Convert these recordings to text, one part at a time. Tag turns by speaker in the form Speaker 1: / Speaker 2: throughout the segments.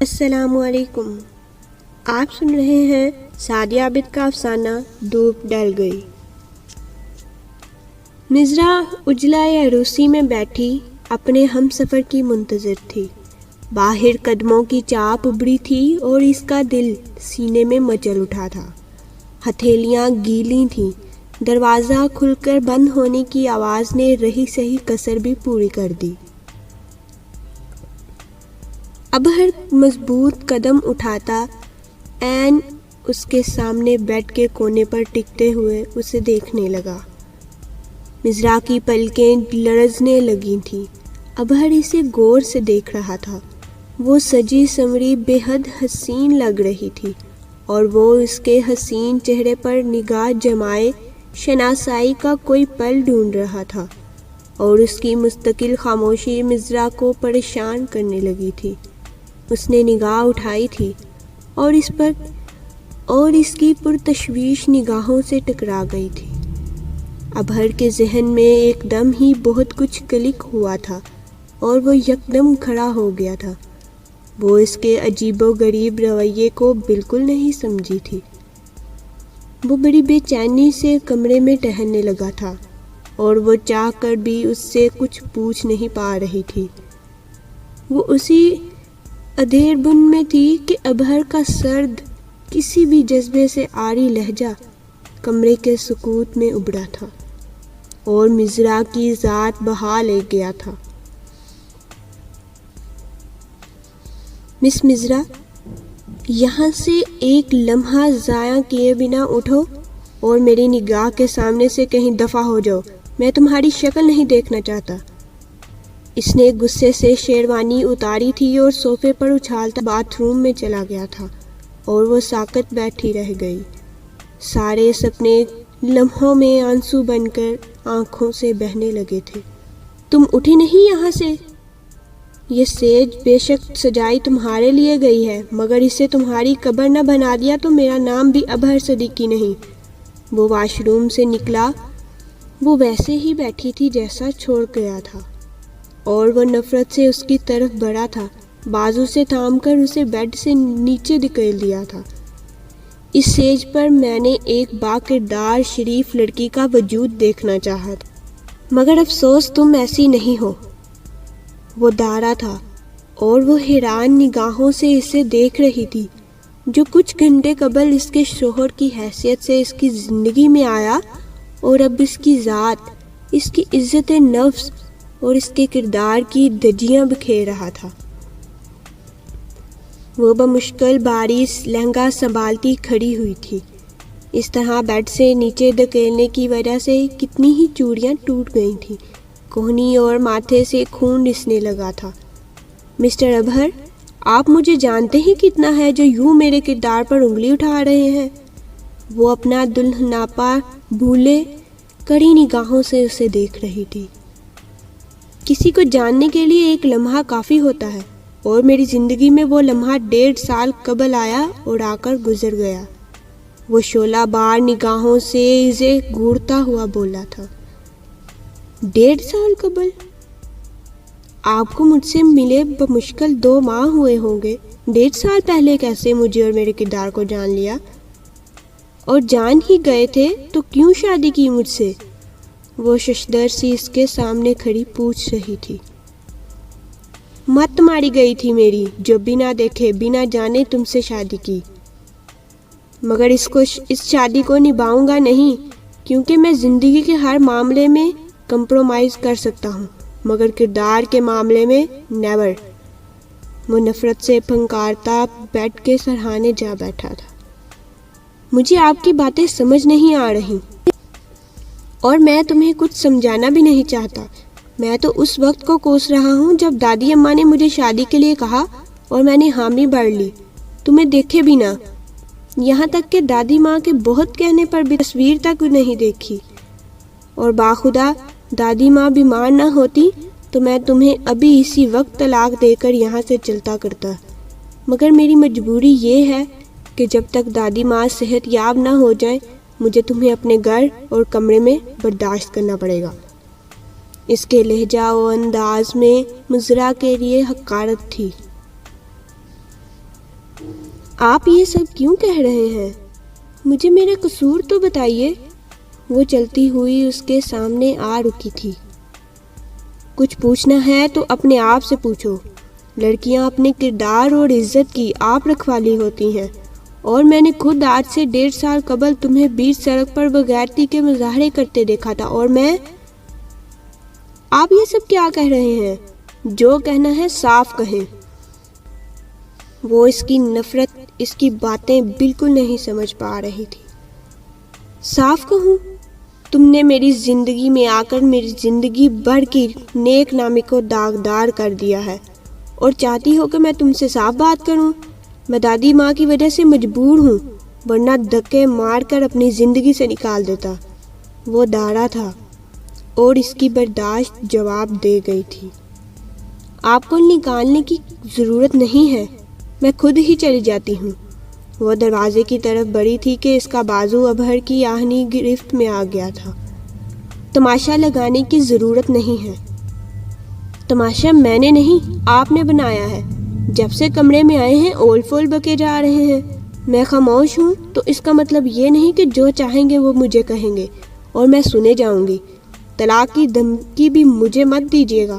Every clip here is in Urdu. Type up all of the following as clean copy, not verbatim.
Speaker 1: السلام علیکم۔ آپ سن رہے ہیں سعدیہ عابد کا افسانہ دھوپ ڈل گئی۔ مضرا اجلائے عروسی میں بیٹھی اپنے ہم سفر کی منتظر تھی۔ باہر قدموں کی چاپ ابھری تھی اور اس کا دل سینے میں مچل اٹھا تھا۔ ہتھیلیاں گیلی تھیں۔ دروازہ کھل کر بند ہونے کی آواز نے رہی سہی کسر بھی پوری کر دی۔ ابہر مضبوط قدم اٹھاتا عین اس کے سامنے بیڈ کے کونے پر ٹکتے ہوئے اسے دیکھنے لگا۔ مضرا کی پلکیں لرزنے لگی تھیں۔ ابہر اسے غور سے دیکھ رہا تھا۔ وہ سجی سنوری بے حد حسین لگ رہی تھی اور وہ اس کے حسین چہرے پر نگاہ جمائے شناسائی کا کوئی پل ڈھونڈ رہا تھا، اور اس کی مستقل خاموشی مضرا کو پریشان کرنے لگی تھی۔ اس نے نگاہ اٹھائی تھی اور اس کی پرتشویش نگاہوں سے ٹکرا گئی تھی۔ ابہر کے ذہن میں ایک دم ہی بہت کچھ کلک ہوا تھا اور وہ یکدم کھڑا ہو گیا تھا۔ وہ اس کے عجیب و غریب رویے کو بالکل نہیں سمجھی تھی۔ وہ بڑی بے چینی سے کمرے میں ٹہلنے لگا تھا اور وہ چاہ کر بھی اس سے کچھ پوچھ نہیں پا رہی تھی۔ وہ اسی ادھیر بن میں تھی کہ ابہر کا سرد کسی بھی جذبے سے عاری لہجہ کمرے کے سکوت میں ابھرا تھا اور مضرا کی ذات بہا لے گیا تھا۔ مس مضرا، یہاں سے ایک لمحہ ضائع کیے بنا اٹھو اور میری نگاہ کے سامنے سے کہیں دفع ہو جاؤ۔ میں تمہاری شکل نہیں دیکھنا چاہتا۔ اس نے غصے سے شیروانی اتاری تھی اور صوفے پر اچھالتا باتھ روم میں چلا گیا تھا اور وہ ساکت بیٹھی رہ گئی۔ سارے سپنے لمحوں میں آنسو بن کر آنکھوں سے بہنے لگے تھے۔ تم اٹھی نہیں یہاں سے؟ یہ سیج بے شک سجائی تمہارے لیے گئی ہے، مگر اسے تمہاری قبر نہ بنا دیا تو میرا نام بھی ابہر صدیقی نہیں۔ وہ واش روم سے نکلا۔ وہ ویسے ہی بیٹھی تھی جیسا چھوڑ گیا تھا اور وہ نفرت سے اس کی طرف بڑھا تھا، بازو سے تھام کر اسے بیڈ سے نیچے دھکیل دیا تھا۔ اس سیج پر میں نے ایک با کردار شریف لڑکی کا وجود دیکھنا چاہا تھا، مگر افسوس تم ایسی نہیں ہو۔ وہ دارا تھا اور وہ حیران نگاہوں سے اسے دیکھ رہی تھی جو کچھ گھنٹے قبل اس کے شوہر کی حیثیت سے اس کی زندگی میں آیا اور اب اس کی ذات، اس کی عزت نفس اور اس کے کردار کی دھجیاں بکھیر رہا تھا۔ وہ بمشکل باریس لہنگا سنبھالتی کھڑی ہوئی تھی۔ اس طرح بیڈ سے نیچے دھکیلنے کی وجہ سے کتنی ہی چوڑیاں ٹوٹ گئی تھیں۔ کوہنی اور ماتھے سے خون رسنے لگا تھا۔ مسٹر ابہر، آپ مجھے جانتے ہی کتنا ہے جو یوں میرے کردار پر انگلی اٹھا رہے ہیں؟ وہ اپنا دلہناپا بھولے کڑی نگاہوں سے اسے دیکھ رہی تھی۔ کسی کو جاننے کے لیے ایک لمحہ کافی ہوتا ہے، اور میری زندگی میں وہ لمحہ 1.5 سال قبل آیا اور آ کر گزر گیا۔ وہ شعلہ بار نگاہوں سے اسے گھورتا ہوا بولا تھا۔ 1.5 سال قبل؟ آپ کو مجھ سے ملے بمشکل 2 ماہ ہوئے ہوں گے۔ 1.5 سال پہلے کیسے مجھے اور میرے کردار کو جان لیا؟ اور جان ہی گئے تھے تو کیوں شادی کی مجھ سے؟ وہ ششدر سی اس کے سامنے کھڑی پوچھ رہی تھی۔ مت ماری گئی تھی میری، جو بنا دیکھے بنا جانے تم سے شادی کی، مگر اس شادی کو نبھاؤں گا نہیں، کیونکہ میں زندگی کے ہر معاملے میں کمپرومائز کر سکتا ہوں، مگر کردار کے معاملے میں نیور۔ وہ نفرت سے پھنکارتا بیڈ کے سرہانے جا بیٹھا تھا۔ مجھے آپ کی باتیں سمجھ نہیں آ رہی اور میں تمہیں کچھ سمجھانا بھی نہیں چاہتا۔ میں تو اس وقت کو کوس رہا ہوں جب دادی اماں نے مجھے شادی کے لیے کہا اور میں نے حامی بھر لی، تمہیں دیکھے بھی نہ، یہاں تک کہ دادی ماں کے بہت کہنے پر بھی تصویر تک نہیں دیکھی، اور باخدا دادی ماں بیمار نہ ہوتی تو میں تمہیں ابھی اسی وقت طلاق دے کر یہاں سے چلتا کرتا، مگر میری مجبوری یہ ہے کہ جب تک دادی ماں صحت یاب نہ ہو جائیں مجھے تمہیں اپنے گھر اور کمرے میں برداشت کرنا پڑے گا۔ اس کے لہجہ و انداز میں مضرا کے لیے حقارت تھی۔ آپ یہ سب کیوں کہہ رہے ہیں؟ مجھے میرا قصور تو بتائیے۔ وہ چلتی ہوئی اس کے سامنے آ رکی تھی۔ کچھ پوچھنا ہے تو اپنے آپ سے پوچھو۔ لڑکیاں اپنے کردار اور عزت کی آپ رکھوالی ہوتی ہیں، اور میں نے خود آج سے 1.5 سال قبل تمہیں بیچ سڑک پر بغیرتی کے مظاہرے کرتے دیکھا تھا، اور میں… آپ یہ سب کیا کہہ رہے ہیں؟ جو کہنا ہے صاف کہیں۔ وہ اس کی نفرت، اس کی باتیں بالکل نہیں سمجھ پا رہی تھی۔ صاف کہوں؟ تم نے میری زندگی میں آ کر میری زندگی بھر کی نیک نامی کو داغدار کر دیا ہے، اور چاہتی ہو کہ میں تم سے صاف بات کروں؟ میں دادی ماں کی وجہ سے مجبور ہوں، ورنہ دھکے مار کر اپنی زندگی سے نکال دیتا۔ وہ ڈارا تھا، اور اس کی برداشت جواب دے گئی تھی۔ آپ کو نکالنے کی ضرورت نہیں ہے، میں خود ہی چلی جاتی ہوں۔ وہ دروازے کی طرف بڑھی تھی کہ اس کا بازو ابہر کی آہنی گرفت میں آ گیا تھا۔ تماشا لگانے کی ضرورت نہیں ہے۔ تماشا میں نے نہیں، آپ نے بنایا ہے۔ جب سے کمرے میں آئے ہیں اول فول بکے جا رہے ہیں۔ میں خاموش ہوں تو اس کا مطلب یہ نہیں کہ جو چاہیں گے وہ مجھے کہیں گے اور میں سنے جاؤں گی۔ طلاق کی دھمکی بھی مجھے مت دیجیے گا۔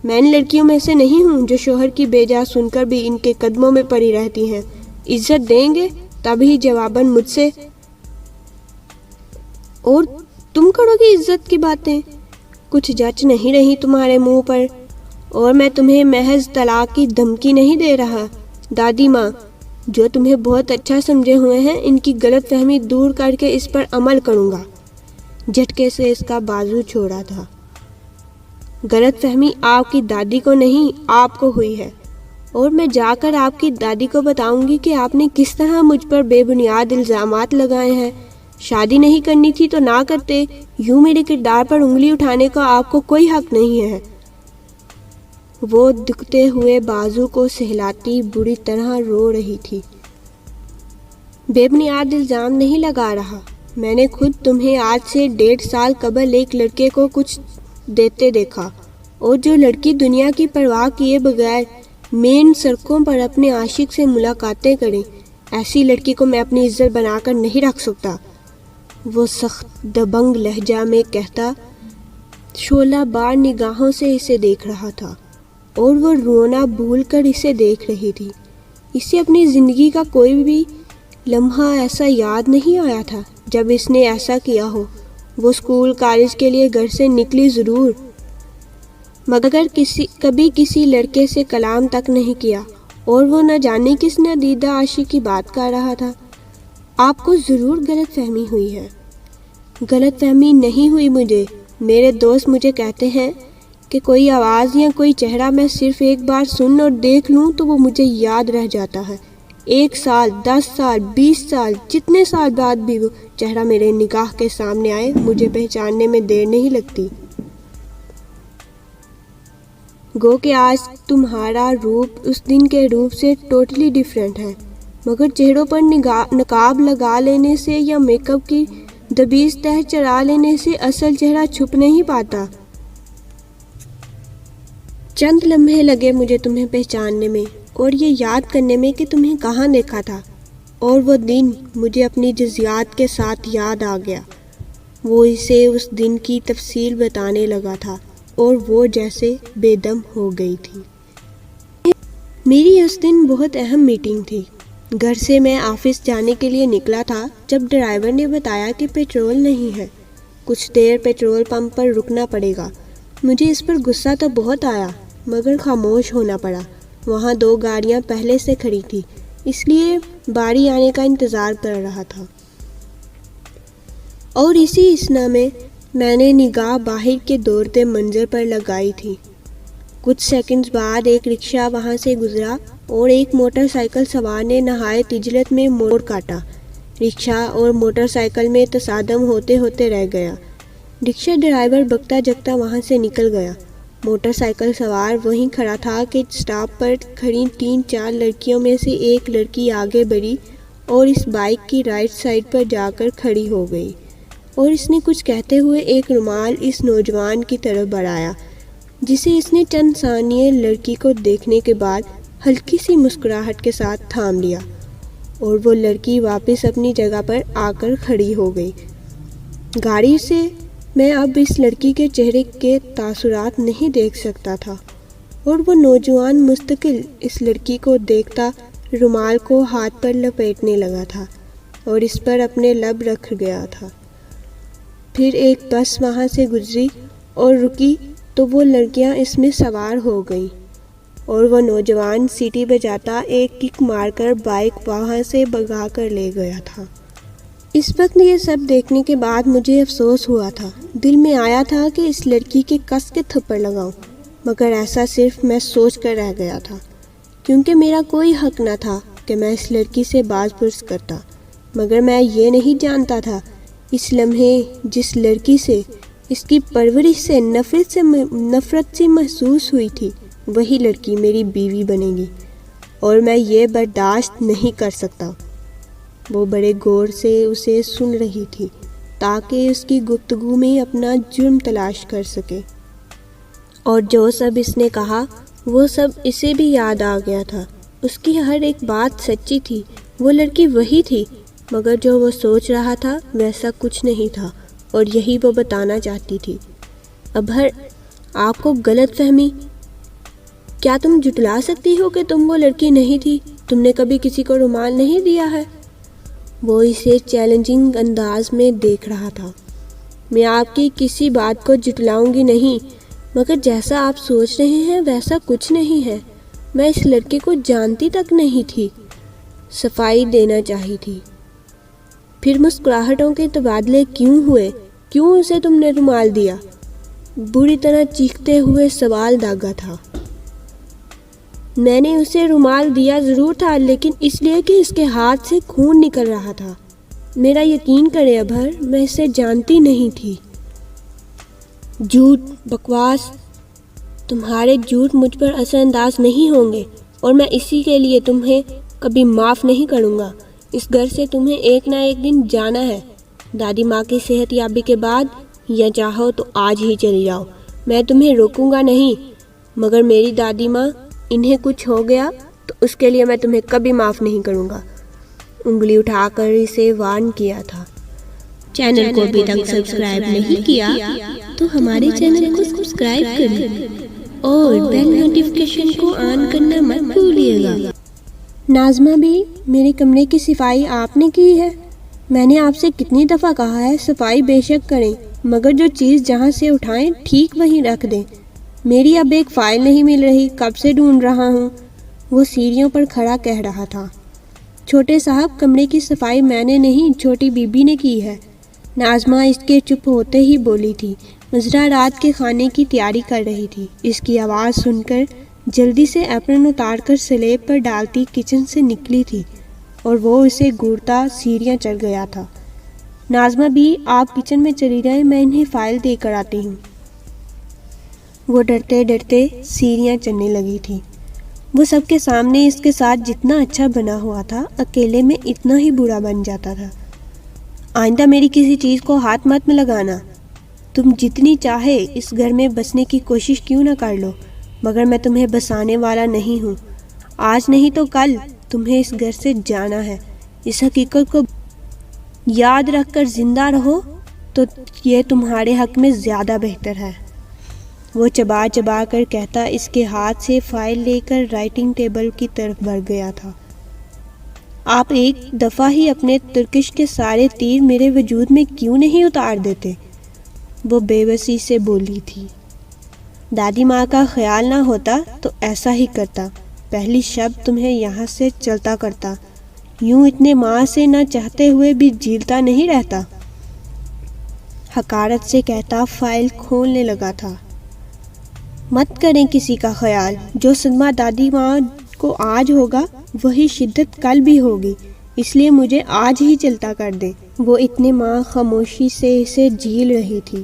Speaker 1: میں ان لڑکیوں میں سے نہیں ہوں جو شوہر کی بیجا سن کر بھی ان کے قدموں میں پڑی رہتی ہیں۔ عزت دیں گے تبھی جواباً مجھ سے۔ اور تم کرو گی عزت کی باتیں؟ کچھ جچ نہیں رہی تمہارے منہ پر، اور میں تمہیں محض طلاق کی دھمکی نہیں دے رہا۔ دادی ماں جو تمہیں بہت اچھا سمجھے ہوئے ہیں، ان کی غلط فہمی دور کر کے اس پر عمل کروں گا۔ جھٹکے سے اس کا بازو چھوڑا تھا۔ غلط فہمی آپ کی دادی کو نہیں، آپ کو ہوئی ہے، اور میں جا کر آپ کی دادی کو بتاؤں گی کہ آپ نے کس طرح مجھ پر بے بنیاد الزامات لگائے ہیں۔ شادی نہیں کرنی تھی تو نہ کرتے، یوں میرے کردار پر انگلی اٹھانے کا آپ کو کوئی حق نہیں ہے۔ وہ دکھتے ہوئے بازو کو سہلاتی بری طرح رو رہی تھی۔ بے بنیاد الزام نہیں لگا رہا، میں نے خود تمہیں آج سے 1.5 سال قبل ایک لڑکے کو کچھ دیتے دیکھا، اور جو لڑکی دنیا کی پرواہ کیے بغیر مین سڑکوں پر اپنے عاشق سے ملاقاتیں کریں، ایسی لڑکی کو میں اپنی عزت بنا کر نہیں رکھ سکتا۔ وہ سخت دبنگ لہجہ میں کہتا، شعلہ بار نگاہوں سے اسے دیکھ رہا تھا، اور وہ رونا بھول کر اسے دیکھ رہی تھی۔ اسے اپنی زندگی کا کوئی بھی لمحہ ایسا یاد نہیں آیا تھا جب اس نے ایسا کیا ہو۔ وہ اسکول کالج کے لیے گھر سے نکلی ضرور، مگر کبھی کسی لڑکے سے کلام تک نہیں کیا، اور وہ نہ جانے کس ندیدہ عاشق کی بات کر رہا تھا۔ آپ کو ضرور غلط فہمی ہوئی ہے۔ غلط فہمی نہیں ہوئی مجھے۔ میرے دوست مجھے کہتے ہیں کہ کوئی آواز یا کوئی چہرہ میں صرف ایک بار سن اور دیکھ لوں تو وہ مجھے یاد رہ جاتا ہے۔ 1 سال، 10 سال، 20 سال، جتنے سال بعد بھی وہ چہرہ میرے نگاہ کے سامنے آئے، مجھے پہچاننے میں دیر نہیں لگتی۔ گو کہ آج تمہارا روپ اس دن کے روپ سے ٹوٹلی ڈیفرنٹ ہے، مگر چہروں پر نقاب لگا لینے سے یا میک اپ کی دبیز تہ چڑھا لینے سے اصل چہرہ چھپ نہیں پاتا۔ چند لمحے لگے مجھے تمہیں پہچاننے میں اور یہ یاد کرنے میں کہ تمہیں کہاں دیکھا تھا، اور وہ دن مجھے اپنی جزیات کے ساتھ یاد آ گیا۔ وہ اسے اس دن کی تفصیل بتانے لگا تھا، اور وہ جیسے بے دم ہو گئی تھی۔ میری اس دن بہت اہم میٹنگ تھی۔ گھر سے میں آفس جانے کے لیے نکلا تھا جب ڈرائیور نے بتایا کہ پیٹرول نہیں ہے، کچھ دیر پیٹرول پمپ پر رکنا پڑے گا۔ مجھے اس پر غصہ تو بہت آیا، مگر خاموش ہونا پڑا۔ وہاں 2 گاڑیاں پہلے سے کھڑی تھی، اس لیے باری آنے کا انتظار کر رہا تھا، اور اسی اثنا میں نے نگاہ باہر کے دوڑتے منظر پر لگائی تھی۔ کچھ سیکنڈز بعد ایک رکشہ وہاں سے گزرا اور ایک موٹر سائیکل سوار نے نہایت عجلت میں موڑ کاٹا۔ رکشہ اور موٹر سائیکل میں تصادم ہوتے ہوتے رہ گیا۔ رکشہ ڈرائیور بکتا جگتا وہاں سے نکل گیا۔ موٹر سائیکل سوار وہیں کھڑا تھا کہ اسٹاپ پر کھڑی 3-4 لڑکیوں میں سے ایک لڑکی آگے بڑھی اور اس بائک کی رائٹ سائیڈ پر جا کر کھڑی ہو گئی، اور اس نے کچھ کہتے ہوئے ایک رومال اس نوجوان کی طرف بڑھایا، جسے اس نے چند ثانیے لڑکی کو دیکھنے کے بعد ہلکی سی مسکراہٹ کے ساتھ تھام لیا اور وہ لڑکی واپس اپنی جگہ پر آ کر کھڑی ہو گئی۔ گاڑی سے میں اب اس لڑکی کے چہرے کے تاثرات نہیں دیکھ سکتا تھا اور وہ نوجوان مستقل اس لڑکی کو دیکھتا رومال کو ہاتھ پر لپیٹنے لگا تھا اور اس پر اپنے لب رکھ گیا تھا۔ پھر ایک بس وہاں سے گزری اور رکی تو وہ لڑکیاں اس میں سوار ہو گئیں اور وہ نوجوان سیٹی بجاتا ایک کک مار کر بائک وہاں سے بھگا کر لے گیا تھا۔ اس وقت یہ سب دیکھنے کے بعد مجھے افسوس ہوا تھا۔ دل میں آیا تھا کہ اس لڑکی کے کس کے تھپڑ لگاؤں، مگر ایسا صرف میں سوچ کر رہ گیا تھا، کیونکہ میرا کوئی حق نہ تھا کہ میں اس لڑکی سے باز پرس کرتا۔ مگر میں یہ نہیں جانتا تھا اس لمحے جس لڑکی سے اس کی پرورش سے نفرت سی محسوس ہوئی تھی، وہی لڑکی میری بیوی بنے گی اور میں یہ برداشت نہیں کر سکتا۔ وہ بڑے غور سے اسے سن رہی تھی تاکہ اس کی گفتگو میں اپنا جرم تلاش کر سکے، اور جو سب اس نے کہا وہ سب اسے بھی یاد آ گیا تھا۔ اس کی ہر ایک بات سچی تھی، وہ لڑکی وہی تھی، مگر جو وہ سوچ رہا تھا ویسا کچھ نہیں تھا، اور یہی وہ بتانا چاہتی تھی۔ ابھر، آپ کو غلط فہمی۔ کیا تم جھٹلا سکتی ہو کہ تم وہ لڑکی نہیں تھی؟ تم نے کبھی کسی کو رومال نہیں دیا ہے؟ وہ اسے چیلنجنگ انداز میں دیکھ رہا تھا۔ میں آپ کی کسی بات کو جھٹلاؤں گی نہیں، مگر جیسا آپ سوچ رہے ہیں ویسا کچھ نہیں ہے۔ میں اس لڑکے کو جانتی تک نہیں تھی، صفائی دینا چاہی تھی۔ پھر مسکراہٹوں کے تبادلے کیوں ہوئے؟ کیوں اسے تم نے رومال دیا؟ بری طرح چیختے ہوئے سوال داغا تھا۔ میں نے اسے رومال دیا ضرور تھا، لیکن اس لیے کہ اس کے ہاتھ سے خون نکل رہا تھا۔ میرا یقین کرے ابھر، میں اسے جانتی نہیں تھی۔ جھوٹ، بکواس، تمہارے جھوٹ مجھ پر اثر انداز نہیں ہوں گے، اور میں اسی کے لیے تمہیں کبھی معاف نہیں کروں گا۔ اس گھر سے تمہیں ایک نہ ایک دن جانا ہے، دادی ماں کی صحت یابی کے بعد، یا چاہو تو آج ہی چلی جاؤ۔ میں تمہیں روکوں گا نہیں، مگر میری دادی ماں، انہیں کچھ ہو گیا تو اس کے لیے میں تمہیں کبھی معاف نہیں کروں گا۔ انگلی اٹھا کر اسے وارن کیا تھا۔ چینل کو ابھی تک سبسکرائب نہیں کیا تو ہمارے چینل کو سبسکرائب کریں اور بیل نوٹیفیکیشن کو آن کرنا مت بھولیے گا۔ ناظمہ بھی، میرے کمرے کی صفائی آپ نے کی ہے؟ میں نے آپ سے کتنی دفعہ کہا ہے صفائی بے شک کریں، مگر جو چیز جہاں سے اٹھائیں ٹھیک وہیں رکھ دیں۔ میری اب ایک فائل نہیں مل رہی، کب سے ڈھونڈ رہا ہوں۔ وہ سیڑھیوں پر کھڑا کہہ رہا تھا۔ چھوٹے صاحب، کمرے کی صفائی میں نے نہیں، چھوٹی بی بی نے کی ہے۔ ناظمہ اس کے چپ ہوتے ہی بولی تھی۔ مضرہ رات کے کھانے کی تیاری کر رہی تھی۔ اس کی آواز سن کر جلدی سے اپرن اتار کر سلیب پر ڈالتی کچن سے نکلی تھی اور وہ اسے گھورتا سیڑھیاں چڑھ گیا تھا۔ ناظمہ بھی، آپ کچن میں چلی جائیں، میں انہیں فائل دے کر آتی ہوں۔ وہ ڈرتے ڈرتے سیڑھیاں چڑھنے لگی تھی۔ وہ سب کے سامنے اس کے ساتھ جتنا اچھا بنا ہوا تھا، اکیلے میں اتنا ہی برا بن جاتا تھا۔ آئندہ میری کسی چیز کو ہاتھ مت میں لگانا۔ تم جتنی چاہے اس گھر میں بسنے کی کوشش کیوں نہ کر لو، مگر میں تمہیں بسانے والا نہیں ہوں۔ آج نہیں تو کل تمہیں اس گھر سے جانا ہے۔ اس حقیقت کو یاد رکھ کر زندہ رہو تو یہ تمہارے حق میں زیادہ بہتر ہے۔ وہ چبا چبا کر کہتا اس کے ہاتھ سے فائل لے کر رائٹنگ ٹیبل کی طرف بڑھ گیا تھا۔ آپ ایک دفعہ ہی اپنے ترکش کے سارے تیر میرے وجود میں کیوں نہیں اتار دیتے؟ وہ بے بسی سے بولی تھی۔ دادی ماں کا خیال نہ ہوتا تو ایسا ہی کرتا، پہلی شب تمہیں یہاں سے چلتا کرتا، یوں اتنے ماں سے نہ چاہتے ہوئے بھی جھیلتا نہیں رہتا۔ حقارت سے کہتا فائل کھولنے لگا تھا۔ مت کریں کسی کا خیال، جو صدمہ دادی ماں کو آج ہوگا وہی شدت کل بھی ہوگی، اس لیے مجھے آج ہی چلتا کر دیں۔ وہ اتنے ماں خاموشی سے اسے جھیل رہی تھی،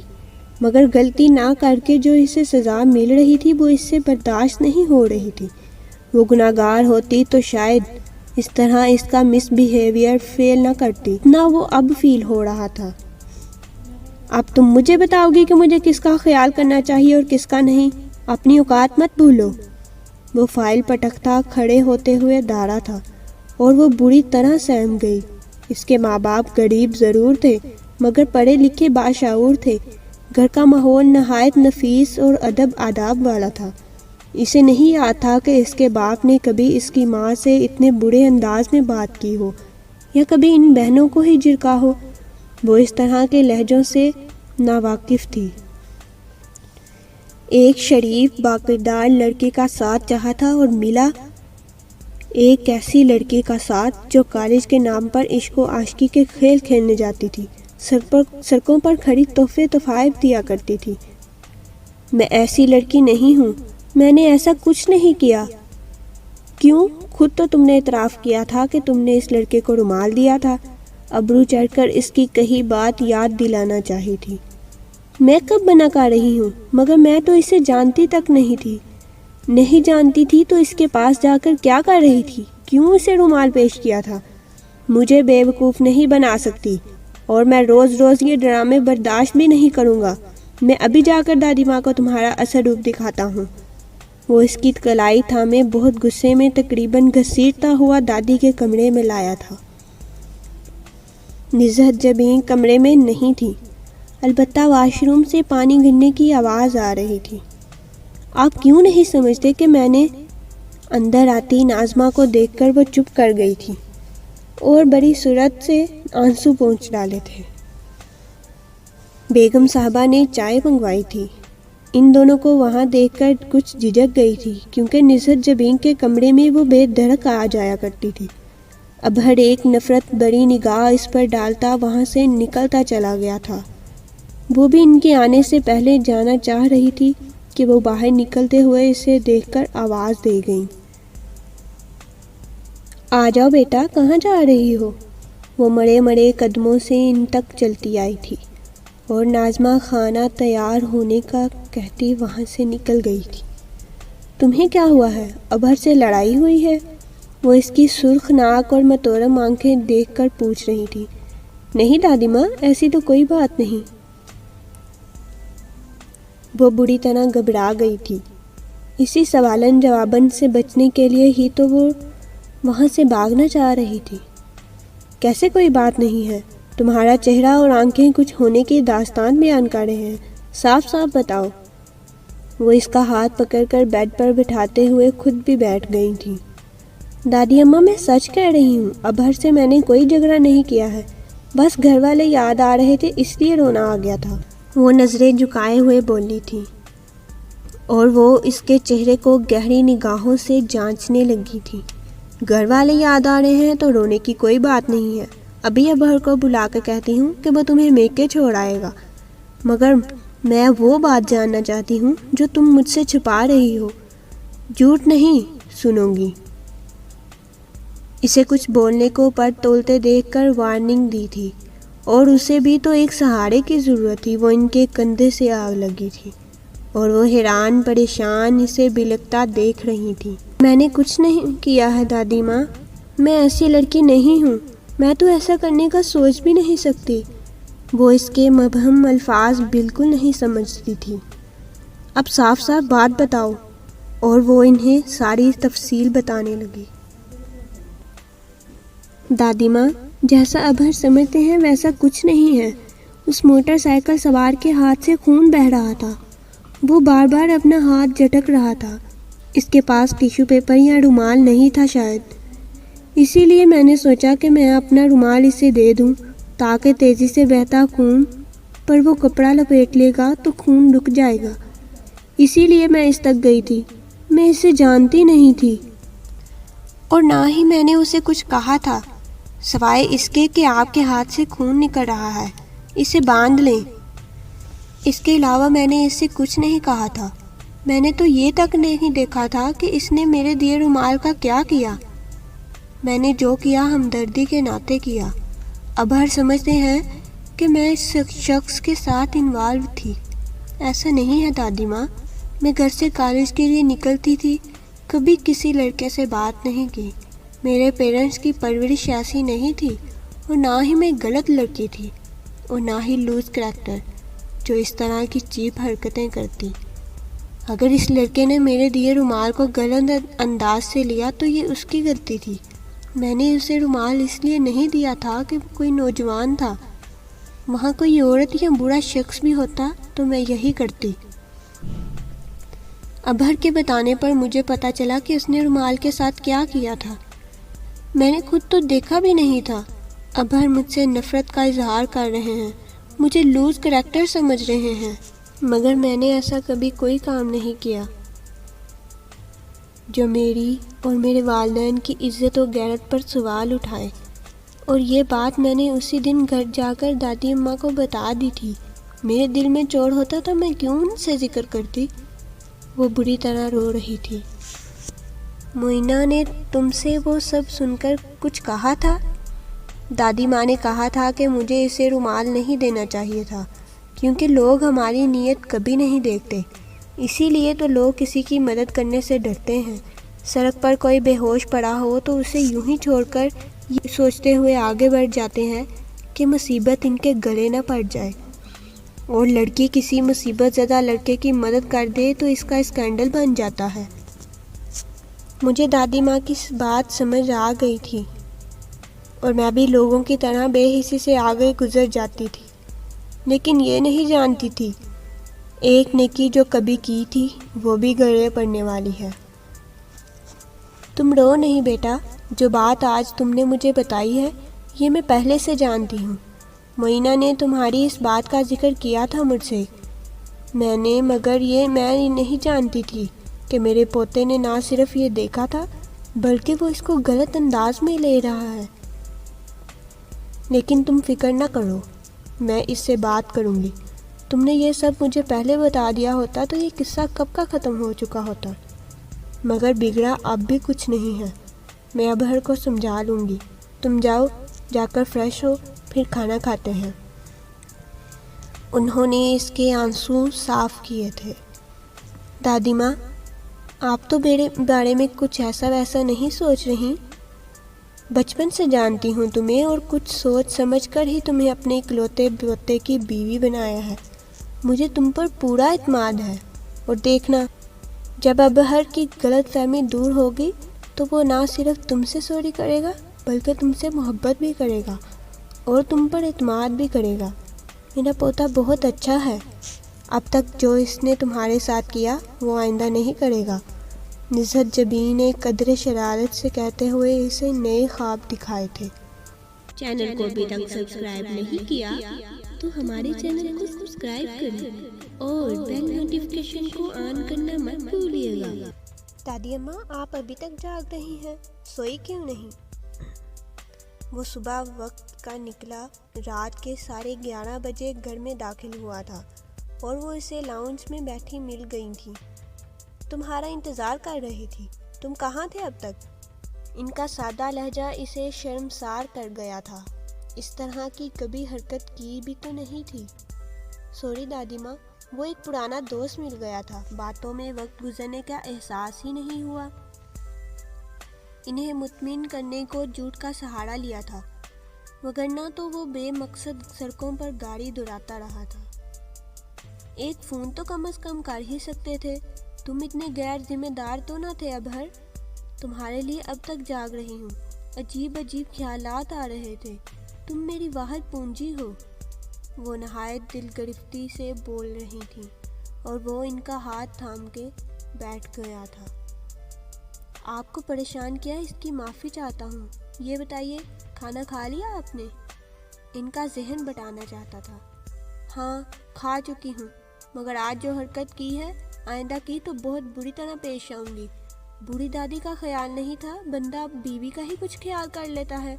Speaker 1: مگر غلطی نہ کر کے جو اسے سزا مل رہی تھی وہ اس سے برداشت نہیں ہو رہی تھی۔ وہ گناہگار ہوتی تو شاید اس طرح اس کا مس بیہیویئر فیل نہ کرتی نہ وہ اب فیل ہو رہا تھا۔ اب تم مجھے بتاؤ گی کہ مجھے کس کا خیال کرنا چاہیے اور کس کا نہیں؟ اپنی اوقات مت بھولو۔ وہ فائل پٹکتا کھڑے ہوتے ہوئے دارا تھا اور وہ بری طرح سہم گئی۔ اس کے ماں باپ غریب ضرور تھے مگر پڑھے لکھے باشعور تھے۔ گھر کا ماحول نہایت نفیس اور ادب آداب والا تھا۔ اسے نہیں یاد تھا کہ اس کے باپ نے کبھی اس کی ماں سے اتنے برے انداز میں بات کی ہو یا کبھی ان بہنوں کو ہی جھڑکا ہو۔ وہ اس طرح کے لہجوں سے ناواقف تھی۔ ایک شریف باکردار لڑکے کا ساتھ چاہا تھا اور ملا ایک ایسی لڑکی کا ساتھ جو کالج کے نام پر عشق و عاشقی کے کھیل کھیلنے جاتی تھی، سڑکوں پر کھڑی تحفے تحائف دیا کرتی تھی۔ میں ایسی لڑکی نہیں ہوں، میں نے ایسا کچھ نہیں کیا۔ کیوں؟ خود تو تم نے اعتراف کیا تھا کہ تم نے اس لڑکے کو رومال دیا تھا۔ ابرو چڑھ کر اس کی کہی بات یاد دلانا چاہی تھی۔ میں کب بنا کر رہی ہوں؟ مگر میں تو اسے جانتی تک نہیں تھی۔ نہیں جانتی تھی تو اس کے پاس جا کر کیا کر رہی تھی؟ کیوں اسے رومال پیش کیا تھا؟ مجھے بے وقوف نہیں بنا سکتی، اور میں روز روز یہ ڈرامے برداشت بھی نہیں کروں گا۔ میں ابھی جا کر دادی ماں کو تمہارا اصل روپ دکھاتا ہوں۔ وہ اس کی کلائی تھامے بہت غصے میں تقریباً گھسیٹتا ہوا دادی کے کمرے میں لایا تھا۔ نزہت جبیں کمرے میں نہیں تھی، البتہ واش روم سے پانی گرنے کی آواز آ رہی تھی۔ آپ کیوں نہیں سمجھتے کہ میں نے؟ اندر آتی ناظمہ کو دیکھ کر وہ چپ کر گئی تھی اور بڑی صورت سے آنسو پونچھ ڈالے تھے۔ بیگم صاحبہ نے چائے منگوائی تھی۔ ان دونوں کو وہاں دیکھ کر کچھ جھجک گئی تھی کیونکہ نزہت جبیں کے کمرے میں وہ بے دھڑک آ جایا کرتی تھی۔ اب ہر ایک نفرت بری نگاہ اس پر ڈالتا وہاں سے نکلتا چلا گیا تھا۔ وہ بھی ان کے آنے سے پہلے جانا چاہ رہی تھی کہ وہ باہر نکلتے ہوئے اسے دیکھ کر آواز دے گئیں۔ آ جاؤ بیٹا، کہاں جا رہی ہو؟ وہ مڑے مڑے قدموں سے ان تک چلتی آئی تھی اور ناظمہ کھانا تیار ہونے کا کہتی وہاں سے نکل گئی تھی۔ تمہیں کیا ہوا ہے؟ ابھر سے لڑائی ہوئی ہے؟ وہ اس کی سرخ ناک اور متورم آنکھیں دیکھ کر پوچھ رہی تھی۔ نہیں دادی ماں، ایسی تو کوئی بات نہیں۔ وہ بری طرح گھبرا گئی تھی۔ اسی سوالن جوابن سے بچنے کے لیے ہی تو وہ وہاں سے بھاگنا چاہ رہی تھی۔ کیسے کوئی بات نہیں ہے؟ تمہارا چہرہ اور آنکھیں کچھ ہونے کی داستان بیان کر رہے ہیں، صاف صاف بتاؤ۔ وہ اس کا ہاتھ پکڑ کر بیڈ پر بٹھاتے ہوئے خود بھی بیٹھ گئی تھی۔ دادی اماں، میں سچ کہہ رہی ہوں، ابھر سے میں نے کوئی جھگڑا نہیں کیا ہے، بس گھر والے یاد آ رہے تھے اس لیے رونا آ گیا تھا۔ وہ نظریں جھکائے ہوئے بولی تھی اور وہ اس کے چہرے کو گہری نگاہوں سے جانچنے لگی تھی۔ گھر والے یاد آ رہے ہیں تو رونے کی کوئی بات نہیں ہے۔ ابھی ابھر کو بلا کر کہتی ہوں کہ وہ تمہیں میکے چھوڑ آئے گا، مگر میں وہ بات جاننا چاہتی ہوں جو تم مجھ سے چھپا رہی ہو۔ جھوٹ نہیں سنوں گی۔ اسے کچھ بولنے کو پر تولتے دیکھ کر وارننگ دی تھی، اور اسے بھی تو ایک سہارے کی ضرورت تھی۔ وہ ان کے کندھے سے آگ لگی تھی اور وہ حیران پریشان اسے بلکتا دیکھ رہی تھی۔ میں نے کچھ نہیں کیا ہے دادی ماں، میں ایسی لڑکی نہیں ہوں، میں تو ایسا کرنے کا سوچ بھی نہیں سکتی۔ وہ اس کے مبہم الفاظ بالکل نہیں سمجھتی تھی۔ اب صاف صاف بات بتاؤ، اور وہ انہیں ساری تفصیل بتانے لگی۔ دادی ماں، جیسا ابھر سمجھتے ہیں ویسا کچھ نہیں ہے۔ اس موٹر سائیکل سوار کے ہاتھ سے خون بہہ رہا تھا، وہ بار بار اپنا ہاتھ جھٹک رہا تھا۔ اس کے پاس ٹیشو پیپر یا رومال نہیں تھا شاید، اسی لیے میں نے سوچا کہ میں اپنا رومال اسے دے دوں تاکہ تیزی سے بہتا خون پر وہ کپڑا لپیٹ لے گا تو خون رک جائے گا۔ اسی لیے میں اس تک گئی تھی۔ میں اسے جانتی نہیں تھی اور نہ ہی میں نے اسے کچھ کہا تھا سوائے اس کے کہ آپ کے ہاتھ سے خون نکل رہا ہے، اسے باندھ لیں۔ اس کے علاوہ میں نے اس سے کچھ نہیں کہا تھا۔ میں نے تو یہ تک نہیں دیکھا تھا کہ اس نے میرے دیے رومال کا کیا کیا۔ میں نے جو کیا ہمدردی کے ناطے کیا۔ ابھر سمجھتے ہیں کہ میں اس شخص کے ساتھ انوالو تھی۔ ایسا نہیں ہے دادی ماں، میں گھر سے کالج کے لیے نکلتی تھی، کبھی کسی لڑکے سے بات نہیں کی۔ میرے پیرنٹس کی پرورش ایسی نہیں تھی، اور نہ ہی میں غلط لڑکی تھی، اور نہ ہی لوز کریکٹر جو اس طرح کی چیپ حرکتیں کرتی۔ اگر اس لڑکے نے میرے دیے رومال کو غلط انداز سے لیا تو یہ اس کی غلطی تھی۔ میں نے اسے رومال اس لیے نہیں دیا تھا کہ کوئی نوجوان تھا، وہاں کوئی عورت یا برا شخص بھی ہوتا تو میں یہی کرتی۔ ابہر کے بتانے پر مجھے پتا چلا کہ اس نے رومال کے ساتھ کیا کیا تھا۔ میں نے خود تو دیکھا بھی نہیں تھا۔ ابہر مجھ سے نفرت کا اظہار کر رہے ہیں، مجھے لوز کریکٹر سمجھ رہے ہیں، مگر میں نے ایسا کبھی کوئی کام نہیں کیا جو میری اور میرے والدین کی عزت و غیرت پر سوال اٹھائے، اور یہ بات میں نے اسی دن گھر جا کر دادی اماں کو بتا دی تھی۔ میرے دل میں چوٹ ہوتا تو میں کیوں ان سے ذکر کرتی؟ وہ بری طرح رو رہی تھی۔ معینہ نے تم سے وہ سب سن کر کچھ کہا تھا؟ دادی ماں نے کہا تھا کہ مجھے اسے رومال نہیں دینا چاہیے تھا، کیونکہ لوگ ہماری نیت کبھی نہیں دیکھتے، اسی لیے تو لوگ کسی کی مدد کرنے سے ڈرتے ہیں۔ سڑک پر کوئی بے ہوش پڑا ہو تو اسے یوں ہی چھوڑ کر یہ سوچتے ہوئے آگے بڑھ جاتے ہیں کہ مصیبت ان کے گلے نہ پڑ جائے، اور لڑکی کسی مصیبت زدہ لڑکے کی مدد کر دے تو اس کا اسکینڈل بن جاتا ہے۔ مجھے دادی ماں کی بات سمجھ آ گئی تھی، اور میں بھی لوگوں کی طرح بے حسی سے آگے گزر جاتی تھی، لیکن یہ نہیں جانتی تھی ایک نیکی جو کبھی کی تھی وہ بھی گلے پڑنے والی ہے۔ تم رو نہیں بیٹا، جو بات آج تم نے مجھے بتائی ہے یہ میں پہلے سے جانتی ہوں۔ معینہ نے تمہاری اس بات کا ذکر کیا تھا مجھ سے، مگر یہ میں نہیں جانتی تھی کہ میرے پوتے نے نہ صرف یہ دیکھا تھا بلکہ وہ اس کو غلط انداز میں لے رہا ہے۔ لیکن تم فکر نہ کرو، میں اس سے بات کروں گی۔ تم نے یہ سب مجھے پہلے بتا دیا ہوتا تو یہ قصہ کب کا ختم ہو چکا ہوتا، مگر بگڑا اب بھی کچھ نہیں ہے۔ میں ابہر کو سمجھا لوں گی۔ تم جاؤ، جا کر فریش ہو، پھر کھانا کھاتے ہیں۔ انہوں نے اس کے آنسو صاف کیے تھے۔ دادی ماں، آپ تو میرے بارے میں کچھ ایسا ویسا نہیں سوچ رہی؟ بچپن سے جانتی ہوں تمہیں، اور کچھ سوچ سمجھ کر ہی تمہیں اپنے اکلوتے پوتے کی بیوی بنایا ہے۔ مجھے تم پر پورا اعتماد ہے، اور دیکھنا جب ابہر کی غلط فہمی دور ہوگی تو وہ نہ صرف تم سے سوری کرے گا بلکہ تم سے محبت بھی کرے گا اور تم پر اعتماد بھی کرے گا۔ میرا پوتا بہت اچھا ہے، اب تک جو اس نے تمہارے ساتھ کیا وہ آئندہ نہیں کرے گا۔ نزہت جبین نے قدرے شرارت سے کہتے ہوئے اسے نئے خواب دکھائے تھے۔
Speaker 2: چینل کو ابھی تک سبسکرائب نہیں کیا تو ہمارے چینل کو سبسکرائب کریں اور بیل نوٹیفیکیشن کو آن کرنا مت بھولیے گا۔
Speaker 1: دادی اماں، آپ ابھی تک جاگ رہی ہیں، سوئی کیوں نہیں؟ وہ صبح وقت کا نکلا، رات کے 11:30 بجے گھر میں داخل ہوا تھا اور وہ اسے لاؤنج میں بیٹھی مل گئی تھی۔ تمہارا انتظار کر رہی تھی، تم کہاں تھے اب تک؟ ان کا سادہ لہجہ اسے شرمسار کر گیا تھا، اس طرح کی کبھی حرکت کی بھی تو نہیں تھی۔ سوری دادی ماں، وہ ایک پرانا دوست مل گیا تھا، باتوں میں وقت گزرنے کا احساس ہی نہیں ہوا۔ انہیں مطمئن کرنے کو جھوٹ کا سہارا لیا تھا، وگرنہ تو وہ بے مقصد سڑکوں پر گاڑی دوڑاتا رہا تھا۔ ایک فون تو کم از کم کر ہی سکتے تھے، تم اتنے غیر ذمہ دار تو نہ تھے ابہر۔ تمہارے لیے اب تک جاگ رہی ہوں، عجیب عجیب خیالات آ رہے تھے، تم میری واحد پونجی ہو۔ وہ نہایت دل گرفتی سے بول رہی تھی اور وہ ان کا ہاتھ تھام کے بیٹھ گیا تھا۔ آپ کو پریشان کیا، اس کی معافی چاہتا ہوں۔ یہ بتائیے، کھانا کھا لیا آپ نے؟ ان کا ذہن بٹانا چاہتا تھا۔ ہاں، کھا چکی ہوں، مگر آج جو حرکت کی ہے آئندہ کی تو بہت بری طرح پیش آؤں گی۔ بوڑھی دادی کا خیال نہیں تھا، بندہ بیوی کا ہی کچھ خیال کر لیتا ہے۔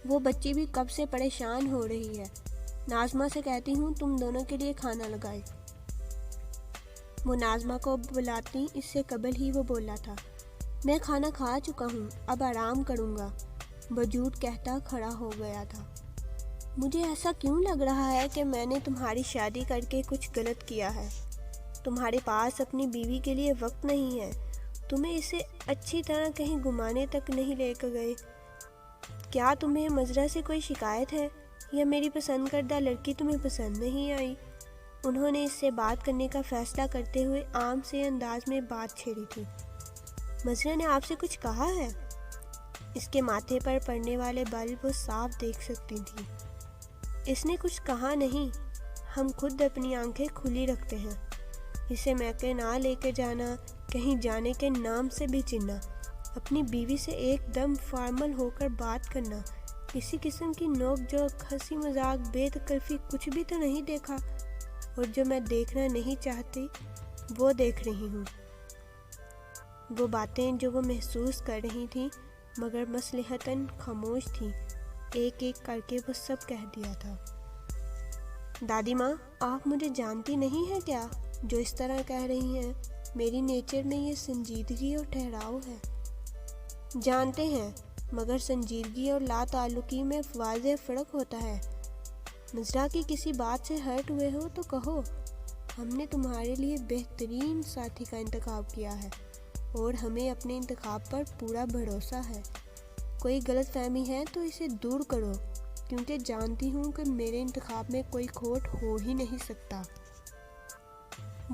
Speaker 1: وہ بچی بھی کب سے پریشان ہو رہی ہے، ناظمہ سے کہتی ہوں تم دونوں کے لیے کھانا لگائے۔ وہ ناظمہ کو بلاتی اس سے قبل ہی وہ بولا تھا، میں کھانا کھا چکا ہوں، اب آرام کروں گا۔ وہ جھوٹ کہتا کھڑا ہو گیا تھا۔ مجھے ایسا کیوں لگ رہا ہے کہ میں نے تمہاری شادی کر کے کچھ غلط کیا ہے؟ تمہارے پاس اپنی بیوی کے لیے وقت نہیں ہے، تمہیں اسے اچھی طرح کہیں گھمانے تک نہیں لے کر گئے۔ کیا تمہیں مزرعہ سے کوئی شکایت ہے، یا میری پسند کردہ لڑکی تمہیں پسند نہیں آئی؟ انہوں نے اس سے بات کرنے کا فیصلہ کرتے ہوئے عام سے انداز میں بات چھیڑی تھی۔ مظہرہ نے آپ سے کچھ کہا ہے؟ اس کے ماتھے پر پڑنے والے بال وہ صاف دیکھ سکتی تھی۔ اس نے کچھ کہا نہیں، ہم خود اپنی آنکھیں کھلی رکھتے ہیں۔ اسے میکے نہ لے کے جانا، کہیں جانے کے نام سے بھی چننا، اپنی بیوی سے ایک دم فارمل ہو کر بات کرنا، کسی قسم کی نوک جھوک، ہنسی مذاق، بے تکلفی کچھ بھی تو نہیں دیکھا، اور جو میں دیکھنا نہیں چاہتی وہ دیکھ رہی ہوں۔ وہ باتیں جو وہ محسوس کر رہی تھیں مگر مصلحتاً خاموش تھیں، ایک ایک کر کے وہ سب کہہ دیا تھا۔ دادی ماں، آپ مجھے جانتی نہیں ہیں کیا جو اس طرح کہہ رہی ہیں؟ میری نیچر میں یہ سنجیدگی اور ٹھہراؤ ہے۔ جانتے ہیں، مگر سنجیدگی اور لا تعلقی میں واضح فرق ہوتا ہے۔ مظہرہ کی کسی بات سے ہرٹ ہوئے ہو تو کہو، ہم نے تمہارے لیے بہترین ساتھی کا انتخاب کیا ہے اور ہمیں اپنے انتخاب پر پورا بھروسہ ہے۔ کوئی غلط فہمی ہے تو اسے دور کرو، کیونکہ جانتی ہوں کہ میرے انتخاب میں کوئی کھوٹ ہو ہی نہیں سکتا۔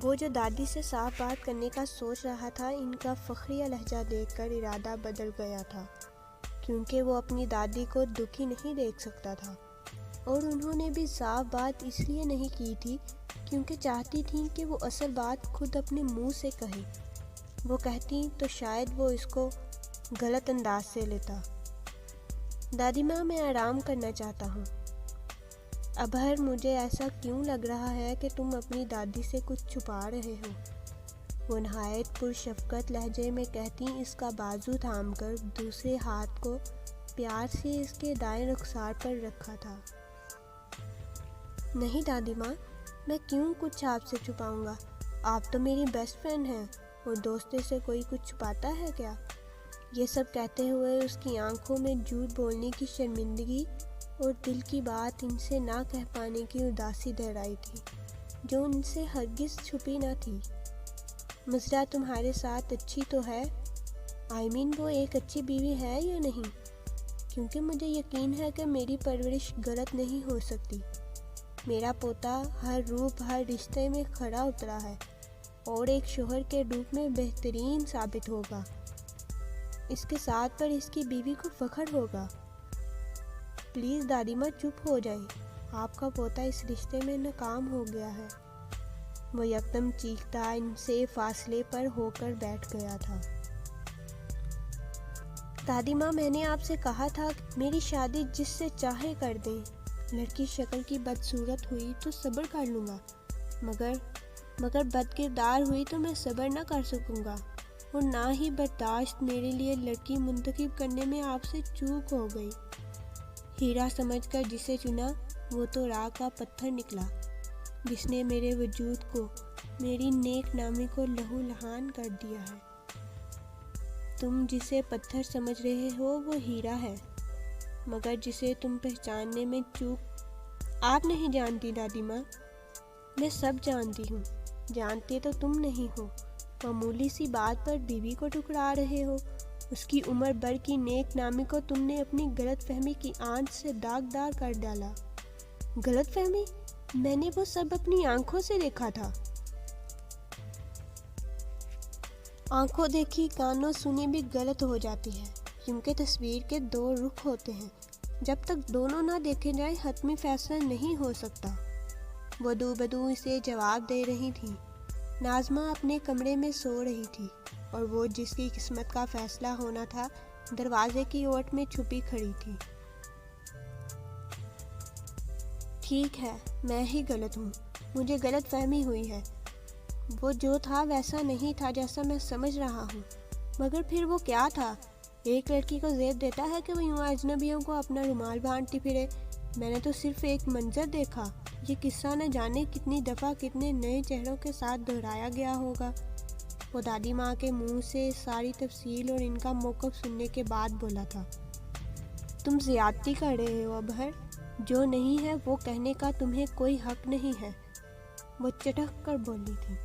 Speaker 1: وہ جو دادی سے صاف بات کرنے کا سوچ رہا تھا، ان کا فخریہ لہجہ دیکھ کر ارادہ بدل گیا تھا، کیونکہ وہ اپنی دادی کو دکھی نہیں دیکھ سکتا تھا، اور انہوں نے بھی صاف بات اس لیے نہیں کی تھی کیونکہ چاہتی تھیں کہ وہ اصل بات خود اپنے منہ سے کہے۔ وہ کہتی تو شاید وہ اس کو غلط انداز سے لیتا۔ دادی ماں، میں آرام کرنا چاہتا ہوں۔ ابہر، مجھے ایسا کیوں لگ رہا ہے کہ تم اپنی دادی سے کچھ چھپا رہے ہو؟ وہ نہایت پرشفقت لہجے میں کہتی، اس کا بازو تھام کر دوسرے ہاتھ کو پیار سے اس کے دائیں رخسار پر رکھا تھا۔ نہیں دادی ماں، میں کیوں کچھ آپ سے چھپاؤں گا؟ آپ تو میری بیسٹ فرینڈ ہیں، اور دوستے سے کوئی کچھ چھپاتا ہے کیا؟ یہ سب کہتے ہوئے اس کی آنکھوں میں جھوٹ بولنے کی شرمندگی اور دل کی بات ان سے نہ کہہ پانے کی اداسی دہرائی تھی، جو ان سے ہرگز چھپی نہ تھی۔ مظہرہ تمہارے ساتھ اچھی تو ہے؟ وہ ایک اچھی بیوی ہے یا نہیں؟ کیونکہ مجھے یقین ہے کہ میری پرورش غلط نہیں ہو سکتی۔ میرا پوتا ہر روپ، ہر رشتے میں کھرا اترا ہے، اور ایک شوہر کے روپ میں بہترین ثابت ہوگا۔ اس کے ساتھ پر اس کی بیوی کو فخر ہوگا۔ پلیز دادی ماں چپ ہو جائیں، آپ کا پوتا اس رشتے میں ناکام ہو گیا ہے۔ وہ یکدم چیختا ان سے فاصلے پر ہو کر بیٹھ گیا تھا۔ دادی ماں، میں نے آپ سے کہا تھا کہ میری شادی جس سے چاہے کر دیں۔ لڑکی شکل کی بدصورت ہوئی تو صبر کر لوں گا، مگر بد کردار ہوئی تو میں صبر نہ کر سکوں گا، اور نہ ہی برداشت۔ میرے لیے لڑکی منتخب کرنے میں آپ سے چوک ہو گئی۔ ہیرا سمجھ کر جسے چنا، وہ تو راہ کا پتھر نکلا، جس نے میرے وجود کو، میری نیک نامی کو لہو لہان کر دیا ہے۔ تم جسے پتھر سمجھ رہے ہو وہ ہیرا ہے، مگر جسے تم پہچاننے میں چوک۔ آپ نہیں جانتی دادی ماں، میں سب جانتی ہوں۔ جانتے تو تم نہیں ہو، معمولی سی بات پر بیوی کو ٹکرا رہے ہو، اس کی عمر بھر کی نیک نامی کو تم نے اپنی غلط فہمی کی آنچ سے داغدار کر ڈالا۔ غلط فہمی؟ میں نے وہ سب اپنی آنکھوں سے دیکھا تھا۔ آنکھوں دیکھی کانوں سنی بھی غلط ہو جاتی ہے، کیونکہ تصویر کے دو رخ ہوتے ہیں، جب تک دونوں نہ دیکھے جائیں حتمی فیصلہ نہیں ہو سکتا۔ وہ دو بدو اسے جواب دے رہی تھی۔ ناظمہ اپنے کمرے میں سو رہی تھی، اور وہ جس کی قسمت کا فیصلہ ہونا تھا دروازے کی اوٹ میں چھپی کھڑی تھی۔ ٹھیک ہے، میں ہی غلط ہوں، مجھے غلط فہمی ہوئی ہے۔ وہ جو تھا ویسا نہیں تھا جیسا میں سمجھ رہا ہوں، مگر پھر وہ کیا تھا؟ ایک لڑکی کو زیب دیتا ہے کہ وہ یوں اجنبیوں کو اپنا رومال باندھتی پھرے۔ میں نے تو صرف ایک منظر دیکھا، یہ قصہ نہ جانے کتنی دفعہ کتنے نئے چہروں کے ساتھ دہرایا گیا ہوگا۔ وہ دادی ماں کے منہ سے ساری تفصیل اور ان کا موقف سننے کے بعد بولا تھا۔ تم زیادتی کر رہے ہو ابہر، جو نہیں ہے وہ کہنے کا تمہیں کوئی حق نہیں ہے، وہ چٹک کر بولی تھی۔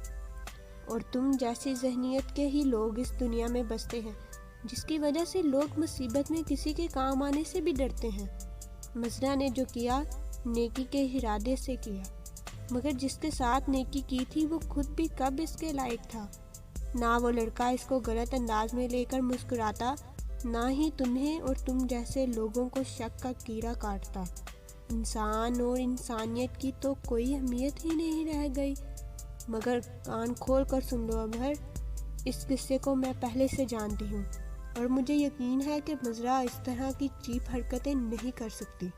Speaker 1: اور تم جیسی ذہنیت کے ہی لوگ اس دنیا میں بستے ہیں، جس کی وجہ سے لوگ مصیبت میں کسی کے کام آنے سے بھی ڈرتے ہیں۔ مظہرہ نے جو کیا نیکی کے ارادے سے کیا، مگر جس کے ساتھ نیکی کی تھی وہ خود بھی کب اس کے لائق تھا۔ نہ وہ لڑکا اس کو غلط انداز میں لے کر مسکراتا، نہ ہی تمہیں اور تم جیسے لوگوں کو شک کا کیڑا کاٹتا۔ انسان اور انسانیت کی تو کوئی اہمیت ہی نہیں رہ گئی۔ مگر کان کھول کر سن لو ابھر، اس قصے کو میں پہلے سے جانتی ہوں اور مجھے یقین ہے کہ مزرعہ اس طرح کی چیپ حرکتیں نہیں کر سکتی۔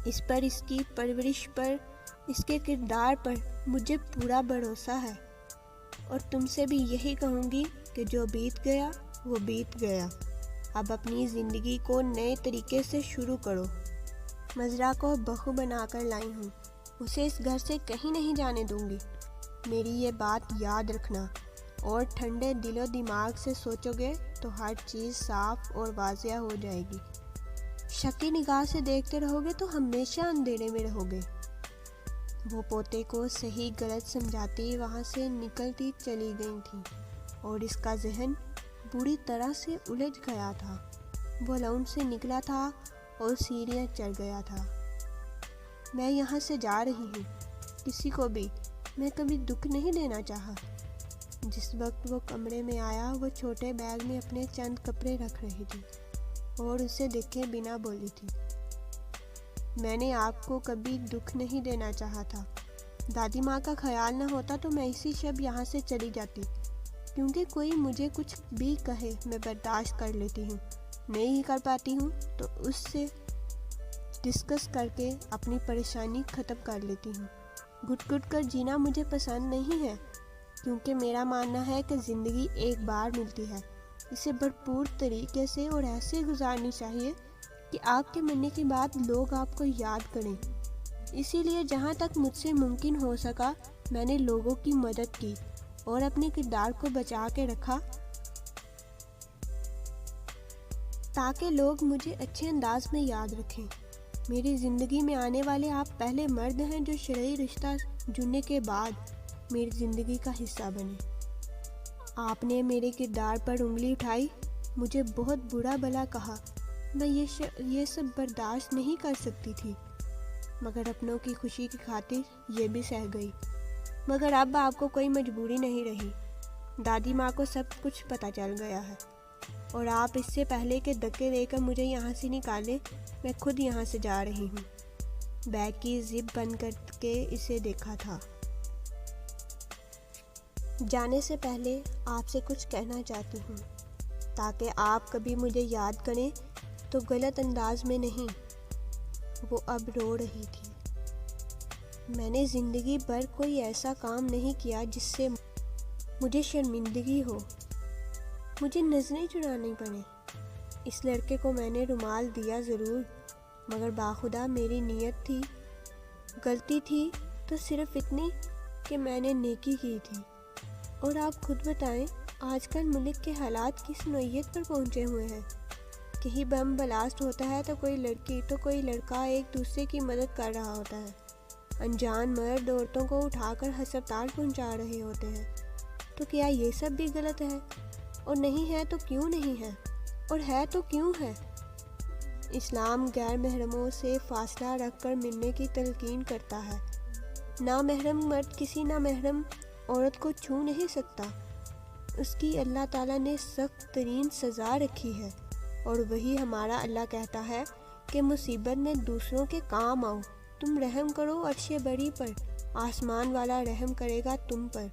Speaker 1: اس پر، اس کی پرورش پر، اس کے کردار پر مجھے پورا بھروسہ ہے، اور تم سے بھی یہی کہوں گی کہ جو بیت گیا وہ بیت گیا، اب اپنی زندگی کو نئے طریقے سے شروع کرو۔ مزرعہ کو بہو بنا کر لائی ہوں، اسے اس گھر سے کہیں نہیں جانے دوں گی۔ میری یہ بات یاد رکھنا، اور ٹھنڈے دل و دماغ سے سوچو گے تو ہر چیز صاف اور واضح ہو جائے گی۔ شکی نگاہ سے دیکھتے رہو گے تو ہمیشہ اندھیرے میں رہو گے۔ وہ پوتے کو صحیح غلط سمجھاتی وہاں سے نکلتی چلی گئی تھی، اور اس کا ذہن بری طرح سے الجھ گیا تھا۔ وہ لاؤنج سے نکلا تھا اور سیڑھیاں چڑھ گیا تھا۔ میں یہاں سے جا رہی ہوں، کسی کو بھی میں کبھی دکھ نہیں دینا چاہا۔ جس وقت وہ کمرے میں آیا وہ چھوٹے بیگ میں اپنے چند کپڑے رکھ رہی تھی اور اسے دیکھے بنا بولی تھی۔ میں نے آپ کو کبھی دکھ نہیں دینا چاہا تھا۔ دادی ماں کا خیال نہ ہوتا تو میں اسی شب یہاں سے چلی جاتی، کیونکہ کوئی مجھے کچھ بھی کہے میں برداشت کر لیتی ہوں، نہیں کر پاتی ہوں تو اس سے ڈسکس کر کے اپنی پریشانی ختم کر لیتی ہوں۔ گھٹ گھٹ کر جینا مجھے پسند نہیں ہے، کیونکہ میرا ماننا ہے کہ زندگی ایک بار ملتی ہے، اسے بھرپور طریقے سے اور ایسے گزارنی چاہیے کہ آپ کے مرنے کے بعد لوگ آپ کو یاد کریں۔ اسی لیے جہاں تک مجھ سے ممکن ہو سکا میں نے لوگوں کی مدد کی اور اپنے کردار کو بچا کے رکھا، تاکہ لوگ مجھے اچھے انداز میں یاد رکھیں۔ میری زندگی میں آنے والے آپ پہلے مرد ہیں جو شرعی رشتہ جڑنے کے بعد میری زندگی کا حصہ بنے۔ آپ نے میرے کردار پر انگلی اٹھائی، مجھے بہت برا بھلا کہا، میں یہ سب برداشت نہیں کر سکتی تھی، مگر اپنوں کی خوشی کی خاطر یہ بھی سہ گئی۔ مگر اب آپ کو کوئی مجبوری نہیں رہی، دادی ماں کو سب کچھ پتہ چل گیا ہے، اور آپ اس سے پہلے کہ دھکے دے کر مجھے یہاں سے نکالیں میں خود یہاں سے جا رہی ہوں۔ بیگ کی زپ بند کر کے اسے دیکھا تھا۔ جانے سے پہلے آپ سے کچھ کہنا چاہتی ہوں، تاکہ آپ کبھی مجھے یاد کریں تو غلط انداز میں نہیں۔ وہ اب رو رہی تھی۔ میں نے زندگی بھر کوئی ایسا کام نہیں کیا جس سے مجھے شرمندگی ہو، مجھے نظریں چرانی پڑیں۔ اس لڑکے کو میں نے رومال دیا ضرور، مگر باخدا میری نیت تھی، غلطی تھی تو صرف اتنی کہ میں نے نیکی کی تھی۔ اور آپ خود بتائیں آج کل ملک کے حالات کس نوعیت پر پہنچے ہوئے ہیں۔ کہیں بم بلاسٹ ہوتا ہے تو کوئی لڑکی تو کوئی لڑکا ایک دوسرے کی مدد کر رہا ہوتا ہے، انجان مرد عورتوں کو اٹھا کر ہسپتال پہنچا رہے ہوتے ہیں۔ تو کیا یہ سب بھی غلط ہے؟ اور نہیں ہے تو کیوں نہیں ہے؟ اور ہے تو کیوں ہے؟ اسلام غیر محرموں سے فاصلہ رکھ کر ملنے کی تلقین کرتا ہے۔ نامحرم مرد کسی نامحرم عورت کو چھو نہیں سکتا، اس کی اللہ تعالیٰ نے سخت ترین سزا رکھی ہے، اور وہی ہمارا اللہ کہتا ہے کہ مصیبت میں دوسروں کے کام آؤ، تم رحم کرو عرش بری پر، آسمان والا رحم کرے گا تم پر۔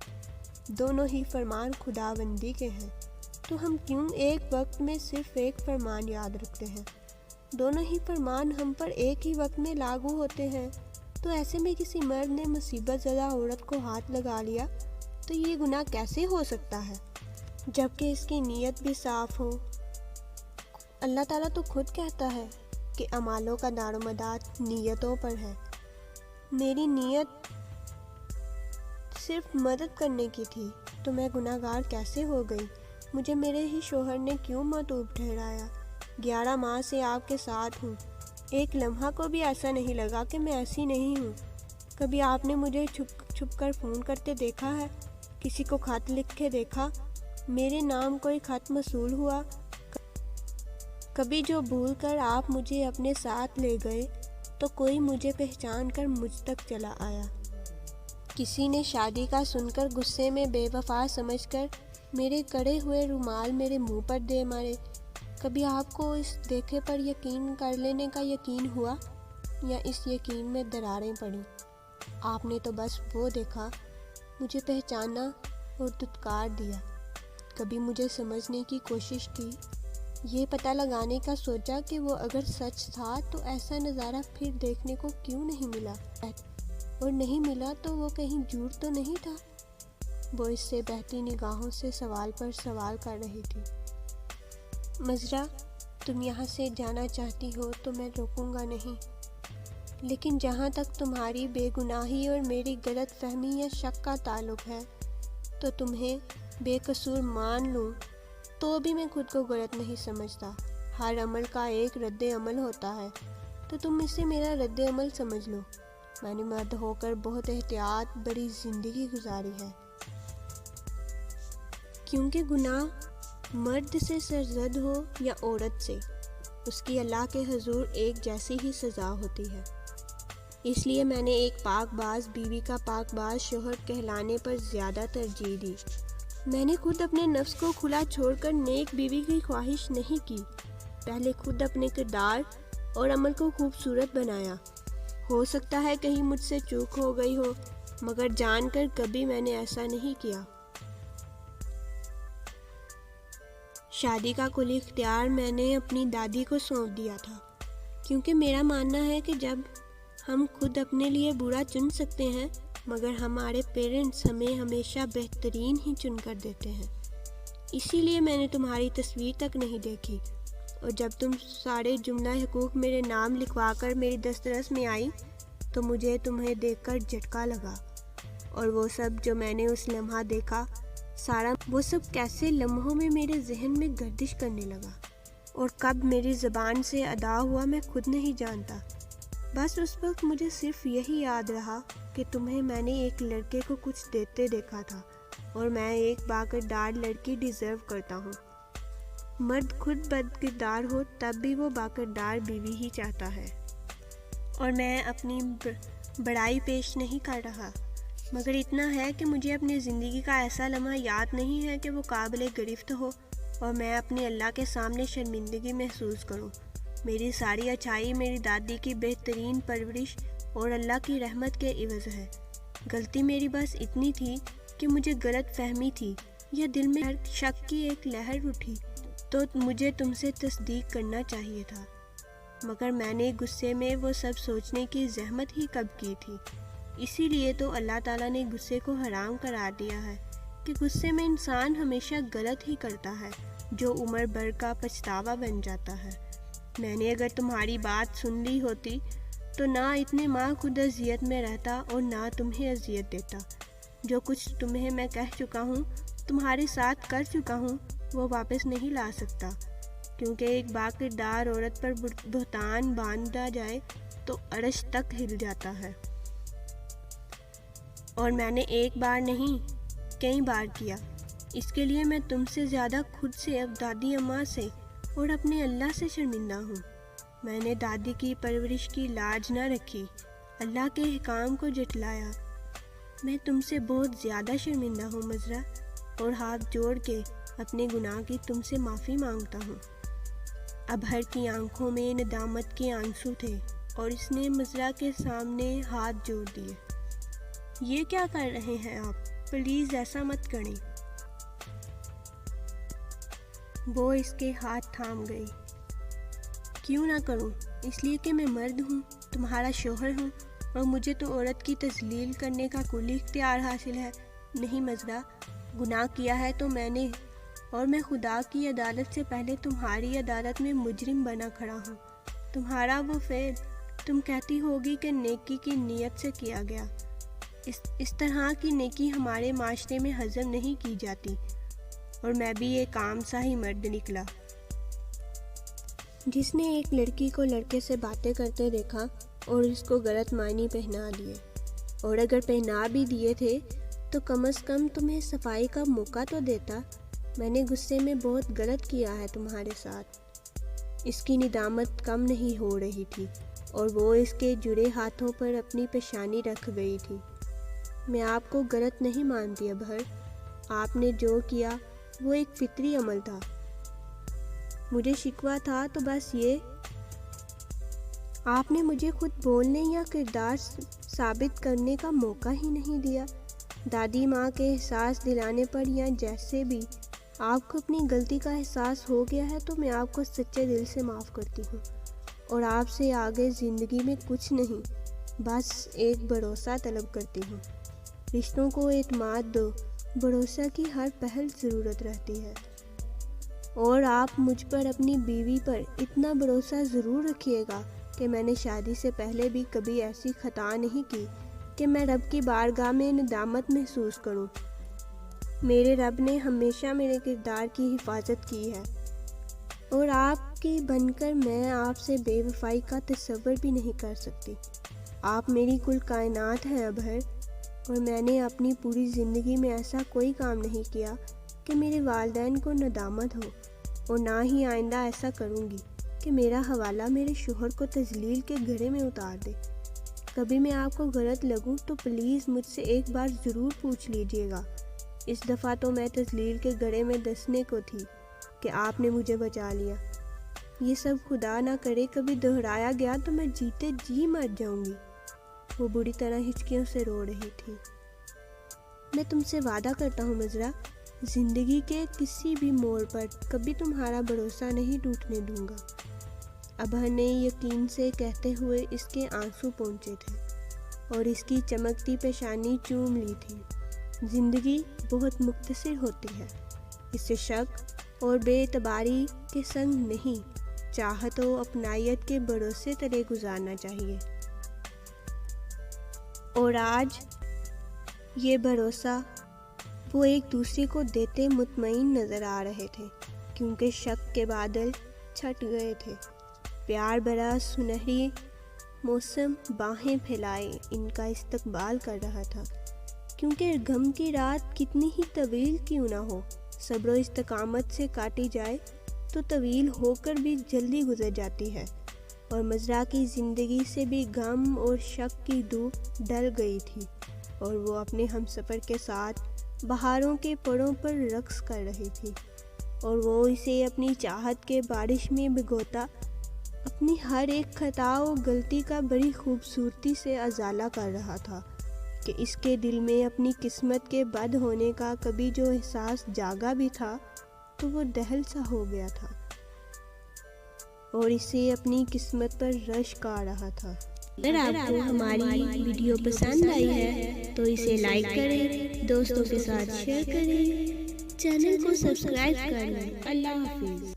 Speaker 1: دونوں ہی فرمان خداوندی کے ہیں، تو ہم کیوں ایک وقت میں صرف ایک فرمان یاد رکھتے ہیں؟ دونوں ہی فرمان ہم پر ایک ہی وقت میں لاگو ہوتے ہیں، تو ایسے میں کسی مرد نے مصیبت زدہ عورت کو ہاتھ لگا لیا تو یہ گناہ کیسے ہو سکتا ہے، جبکہ اس کی نیت بھی صاف ہو؟ اللہ تعالیٰ تو خود کہتا ہے کہ اعمالوں کا دار و مدار نیتوں پر ہے۔ میری نیت صرف مدد کرنے کی تھی تو میں گناہ گار کیسے ہو گئی؟ مجھے میرے ہی شوہر نے کیوں مطلوب ٹھہرایا؟ 11 ماہ سے آپ کے ساتھ ہوں، ایک لمحہ کو بھی ایسا نہیں لگا کہ میں ایسی نہیں ہوں۔ کبھی آپ نے مجھے چھپ کر فون کرتے دیکھا ہے؟ کسی کو خط لکھے دیکھا؟ میرے نام کوئی خط موصول ہوا؟ کبھی جو بھول کر آپ مجھے اپنے ساتھ لے گئے؟ تو کوئی مجھے پہچان کر مجھ تک چلا آیا۔ کسی نے شادی کا سن کر غصے میں بے وفا سمجھ کر میرے کڑے ہوئے رومال میرے منہ پر دے مارے۔ کبھی آپ کو اس دیکھے پر یقین کر لینے کا یقین ہوا یا اس یقین میں دراریں پڑیں؟ آپ نے تو بس وہ دیکھا، مجھے پہچانا اور دھتکار دیا۔ کبھی مجھے سمجھنے کی کوشش کی، یہ پتہ لگانے کا سوچا کہ وہ اگر سچ تھا تو ایسا نظارہ پھر دیکھنے کو کیوں نہیں ملا، اور نہیں ملا تو وہ کہیں جھوٹ تو نہیں تھا؟ وہ اس سے بہتی نگاہوں سے سوال پر سوال کر رہی تھی۔ مزرا، تم یہاں سے جانا چاہتی ہو تو میں روکوں گا نہیں، لیکن جہاں تک تمہاری بے گناہی اور میری غلط فہمی یا شک کا تعلق ہے تو تمہیں بے قصور مان لوں تو بھی میں خود کو غلط نہیں سمجھتا۔ ہر عمل کا ایک رد عمل ہوتا ہے، تو تم اسے میرا رد عمل سمجھ لو۔ میں نے مرد ہو کر بہت احتیاط بڑی زندگی گزاری ہے، کیونکہ گناہ مرد سے سرزد ہو یا عورت سے، اس کی اللہ کے حضور ایک جیسی ہی سزا ہوتی ہے۔ اس لیے میں نے ایک پاک باز بیوی کا پاک باز شوہر کہلانے پر زیادہ ترجیح دی۔ میں نے خود اپنے نفس کو کھلا چھوڑ کر نیک بیوی کی خواہش نہیں کی، پہلے خود اپنے کردار اور عمل کو خوبصورت بنایا۔ ہو سکتا ہے کہیں مجھ سے چوک ہو گئی ہو، مگر جان کر کبھی میں نے ایسا نہیں کیا۔ شادی کا کل اختیار میں نے اپنی دادی کو سونپ دیا تھا، کیونکہ میرا ماننا ہے کہ جب ہم خود اپنے لیے برا چن سکتے ہیں مگر ہمارے پیرنٹس ہمیں ہمیشہ بہترین ہی چن کر دیتے ہیں۔ اسی لیے میں نے تمہاری تصویر تک نہیں دیکھی، اور جب تم سارے جملہ حقوق میرے نام لکھوا کر میری دسترس میں آئی تو مجھے تمہیں دیکھ کر جھٹکا لگا، اور وہ سب جو میں نے اس لمحہ دیکھا وہ سب کیسے لمحوں میں میرے ذہن میں گردش کرنے لگا، اور کب میری زبان سے ادا ہوا میں خود نہیں جانتا۔ بس اس وقت مجھے صرف یہی یاد رہا کہ تمہیں میں نے ایک لڑکے کو کچھ دیتے دیکھا تھا، اور میں ایک باکردار لڑکی ڈیزرو کرتا ہوں۔ مرد خود بد کردار ہو تب بھی وہ باکردار بیوی ہی چاہتا ہے، اور میں اپنی بڑائی پیش نہیں کر رہا، مگر اتنا ہے کہ مجھے اپنی زندگی کا ایسا لمحہ یاد نہیں ہے کہ وہ قابل گرفت ہو اور میں اپنے اللہ کے سامنے شرمندگی محسوس کروں۔ میری ساری اچھائی میری دادی کی بہترین پرورش اور اللہ کی رحمت کے عوض ہے۔ غلطی میری بس اتنی تھی کہ مجھے غلط فہمی تھی یا دل میں شک کی ایک لہر اٹھی تو مجھے تم سے تصدیق کرنا چاہیے تھا، مگر میں نے غصے میں وہ سب سوچنے کی زحمت ہی کب کی تھی۔ اسی لیے تو اللہ تعالیٰ نے غصے کو حرام قرار دیا ہے کہ غصے میں انسان ہمیشہ غلط ہی کرتا ہے، جو عمر بھر کا پچھتاوا بن جاتا ہے۔ میں نے اگر تمہاری بات سن لی ہوتی تو نہ اتنے ماہ خود اذیت میں رہتا اور نہ تمہیں اذیت دیتا۔ جو کچھ تمہیں میں کہہ چکا ہوں، تمہارے ساتھ کر چکا ہوں، وہ واپس نہیں لا سکتا، کیونکہ ایک باکردار عورت پر بہتان باندھا جائے تو عرش تک ہل جاتا ہے، اور میں نے ایک بار نہیں کئی بار کیا۔ اس کے لیے میں تم سے زیادہ خود سے، اب دادی اماں سے اور اپنے اللہ سے شرمندہ ہوں۔ میں نے دادی کی پرورش کی لاج نہ رکھی، اللہ کے احکام کو جھٹلایا۔ میں تم سے بہت زیادہ شرمندہ ہوں مزرا، اور ہاتھ جوڑ کے اپنے گناہ کی تم سے معافی مانگتا ہوں۔ ابہر کی آنکھوں میں ندامت کے آنسو تھے، اور اس نے مزرا کے سامنے ہاتھ جوڑ دیے۔ یہ کیا کر رہے ہیں آپ؟ پلیز ایسا مت کریں۔ وہ اس کے ہاتھ تھام گئی۔ کیوں نہ کروں؟ اس لیے کہ میں مرد ہوں، تمہارا شوہر ہوں، اور مجھے تو عورت کی تذلیل کرنے کا کل اختیار حاصل ہے۔ نہیں مزرا، گناہ کیا ہے تو میں نے، اور میں خدا کی عدالت سے پہلے تمہاری عدالت میں مجرم بنا کھڑا ہوں۔ تمہارا وہ فعل، تم کہتی ہوگی کہ نیکی کی نیت سے کیا گیا۔ اس طرح کی نیکی ہمارے معاشرے میں ہضم نہیں کی جاتی، اور میں بھی ایک عام سا ہی مرد نکلا جس نے ایک لڑکی کو لڑکے سے باتیں کرتے دیکھا اور اس کو غلط معنی پہنا دیے، اور اگر پہنا بھی دیے تھے تو کم از کم تمہیں صفائی کا موقع تو دیتا۔ میں نے غصے میں بہت غلط کیا ہے تمہارے ساتھ۔ اس کی ندامت کم نہیں ہو رہی تھی، اور وہ اس کے جڑے ہاتھوں پر اپنی پیشانی رکھ گئی تھی۔ میں آپ کو غلط نہیں مانتی ابہر، آپ نے جو کیا وہ ایک فطری عمل تھا۔ مجھے شکوہ تھا تو بس یہ، آپ نے مجھے خود بولنے یا کردار ثابت کرنے کا موقع ہی نہیں دیا۔ دادی ماں کے احساس دلانے پر یا جیسے بھی آپ کو اپنی غلطی کا احساس ہو گیا ہے تو میں آپ کو سچے دل سے معاف کرتی ہوں، اور آپ سے آگے زندگی میں کچھ نہیں، بس ایک بھروسہ طلب کرتی ہوں۔ رشتوں کو اعتماد دو، بھروسہ کی ہر پہل ضرورت رہتی ہے، اور آپ مجھ پر اپنی بیوی پر اتنا بھروسہ ضرور رکھیے گا کہ میں نے شادی سے پہلے بھی کبھی ایسی خطا نہیں کی کہ میں رب کی بارگاہ میں ندامت محسوس کروں۔ میرے رب نے ہمیشہ میرے کردار کی حفاظت کی ہے، اور آپ کی بن کر میں آپ سے بے وفائی کا تصور بھی نہیں کر سکتی۔ آپ میری کل کائنات ہیں ابہر، اور میں نے اپنی پوری زندگی میں ایسا کوئی کام نہیں کیا کہ میرے والدین کو ندامت ہو، اور نہ ہی آئندہ ایسا کروں گی کہ میرا حوالہ میرے شوہر کو تذلیل کے گھڑے میں اتار دے۔ کبھی میں آپ کو غلط لگوں تو پلیز مجھ سے ایک بار ضرور پوچھ لیجئے گا۔ اس دفعہ تو میں تذلیل کے گڑھے میں دسنے کو تھی کہ آپ نے مجھے بچا لیا۔ یہ سب خدا نہ کرے کبھی دہرایا گیا تو میں جیتے جی مر جاؤں گی۔ وہ بری طرح ہچکیوں سے رو رہی تھی۔ میں تم سے وعدہ کرتا ہوں مزرا، زندگی کے کسی بھی موڑ پر کبھی تمہارا بھروسہ نہیں ٹوٹنے دوں گا۔ ابہر نے یقین سے کہتے ہوئے اس کے آنسو پہنچے تھے اور اس کی چمکتی پیشانی چوم لی تھی۔ زندگی بہت مختصر ہوتی ہے، اسے شک اور بے اعتباری کے سنگ نہیں، چاہت و اپنائیت کے بھروسے تلے گزارنا چاہیے۔ اور آج یہ بھروسہ وہ ایک دوسرے کو دیتے مطمئن نظر آ رہے تھے، کیونکہ شک کے بادل چھٹ گئے تھے۔ پیار بھرا سنہری موسم باہیں پھیلائے ان کا استقبال کر رہا تھا، کیونکہ غم کی رات کتنی ہی طویل کیوں نہ ہو، صبر و استقامت سے کاٹی جائے تو طویل ہو کر بھی جلدی گزر جاتی ہے۔ اور مزرا کی زندگی سے بھی غم اور شک کی دھوپ ڈل گئی تھی، اور وہ اپنے ہمسفر کے ساتھ بہاروں کے پڑوں پر رقص کر رہی تھی، اور وہ اسے اپنی چاہت کے بارش میں بھگوتا اپنی ہر ایک خطا و غلطی کا بڑی خوبصورتی سے ازالہ کر رہا تھا کہ اس کے دل میں اپنی قسمت کے بد ہونے کا کبھی جو احساس جاگا بھی تھا تو وہ دہل سا ہو گیا تھا، اور اسے اپنی قسمت پر رشک آ رہا تھا۔
Speaker 2: اگر آپ کو ہماری ویڈیو پسند آئی ہے تو اسے لائک کریں، دوستوں کے ساتھ شیئر کریں، چینل کو سبسکرائب کریں۔ اللہ حافظ۔